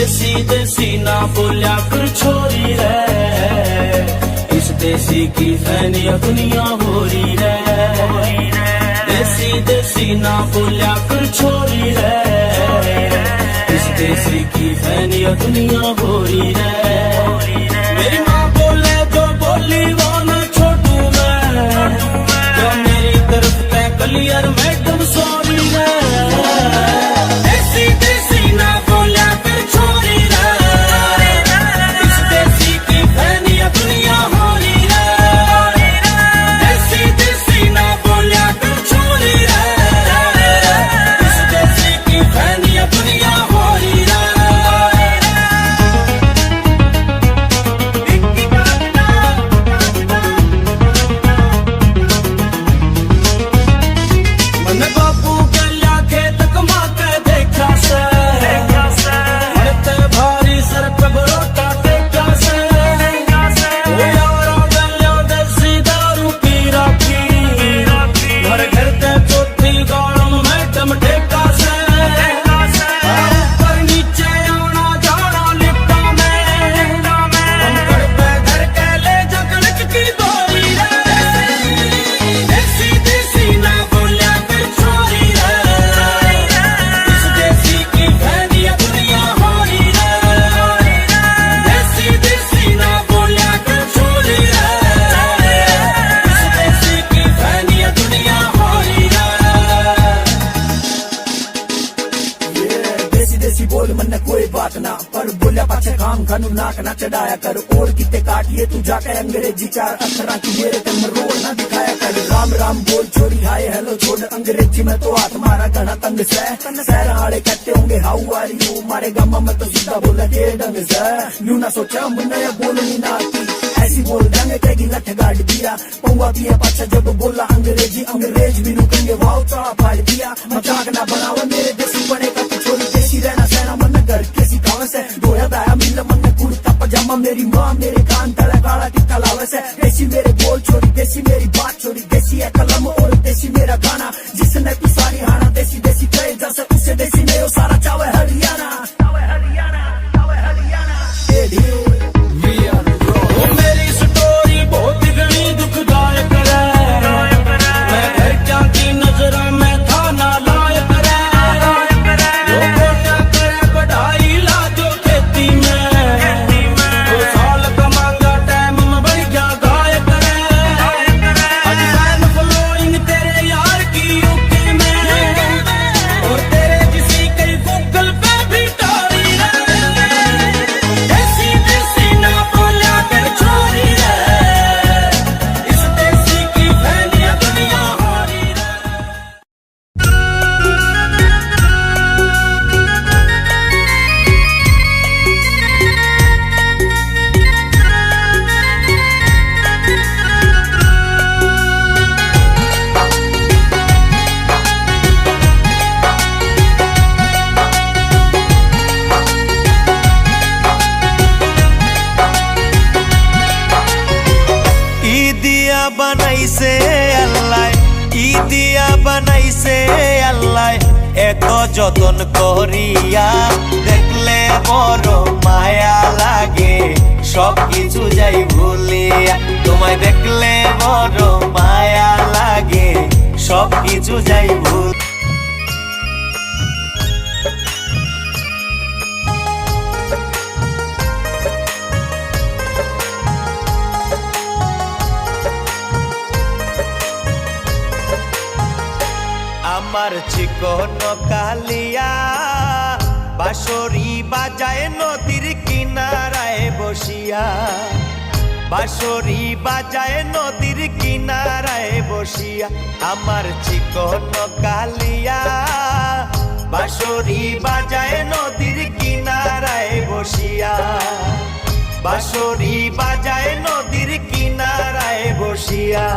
देसी देसी ना बोलिया कर छोरी रे, इस देसी की फैनिया दुनिया हो रही रे। देसी देसी ना बोलिया कर छोरी रे, इस देसी की फैनिया दुनिया हो रही रे। मेरी माँ बोले जो बोली वो ना छोड़ू मैं, जो मेरी तरफ तय क्लियर मैडम सॉरी रे। देसी देसी ना बोलिया कर छोरी रे, इस देसी की फैनिया दुनिया हो रही रे। देसी देसी ना बोलिया कर छोरी रे, इस देसी की फैनिया दुनिया हो रही रे। मन बापू गल्या खेत कमा के देखा से, मरते भारी सर पे बरोटा टेका से। ओ यारो गल्या देसी दारू पी राखी, घर घर ते चौथी गौरम मैडम टेका से। ऊपर नीचे आना जाना लिफ्टा में, कंकड़ पे घर के ले जगलक की डोरी रे। देसी देसी ना बोलिया कर छोरी रे, इस देसी की फैनिया दुनिया हो रही रे। देसी देसी ना बोलिया कर छोरी रे, इस देसी की फैनिया दुनिया हो रही रे। देसी देसी बोल मन कोई बात ना, पर बोलिया पाछे काम खानू नाक ना चढ़ाया कर। और किते काटिए तू जाके अंग्रेजी चार अक्षरा की मेरे तन में रोड ना दिखाया कर। राम राम बोल छोरी हाय हेलो छोड़ अंग्रेजी में तो हाथ मारा घना तंग से। शहर आड़े कहते होंगे हाउ आर यू, मारे गामा में तो सीधा बोला के ढंग से। न्यू ना सोचा मुन्ना या बोलनी ना आती, ऐसी बोल देंगे कहेगी लठ गाड़ दिया। पौवा दिया पाछा जब बोला अंग्रेजी, अंग्रेज भी रुकेंगे वाव चढ़ा फाड़ दिया। मजाक ना बनावा मेरे देसी बने का तू छोरी, देसी रहना सहना मन घर के सिखावे से। दोया दाया मिल मन कुर्ता पजामा, मेरी माँ मेरे कान तले काला टिक्का लावे से। देसी मेरे बोल छोरी, देसी मेरी बात छोरी, देसी है कलम और देसी मेरा गाना। जिसने तू सारी हाना देसी देसी कहे जैसे उसे देसी में वो सारा चावे हरियाणा, चावे हरियाणा, चावे हरियाणा। ओ मेरी स्टोरी बहुत घनी दुखदायक है, मैं घर क्या की नजरा में था ना लायक रे। लोगों क्या करे पढ़ाई ला जो खेती में, 2 साल कमांगा टाइम में बढ़ गया गायक रे। आज फैन फॉलोइंग तेरे यार की यूके में, और तेरे किसी कई गूगल पे भी टोरी रे। देसी देसी ना बोलिया कर छोरी रे, इस देसी की फैनिया दुनिया हो रही रे। ইদিয়া বানাইছে আল্লাহ, ইদিয়া বানাইছে আল্লাহ, এত যতন করিয়া দেখলে বড় মায়া লাগে। সব কিছু যাই ভুলিয়া, তোমায় দেখলে বড় মায়া লাগে। সব কিছু যাই ভুল। আমার চিকন কালিয়া বাঁশরি বাজায় নদীর কিনারায় বসিয়া, বাঁশরি বাজায় নদীর কিনারায় বসিয়া। আমার চিকন কালিয়া বাঁশরি বাজায় নদীর কিনারায় বসিয়া, বাঁশরি বাজায় নদীর কিনারায় বসিয়া।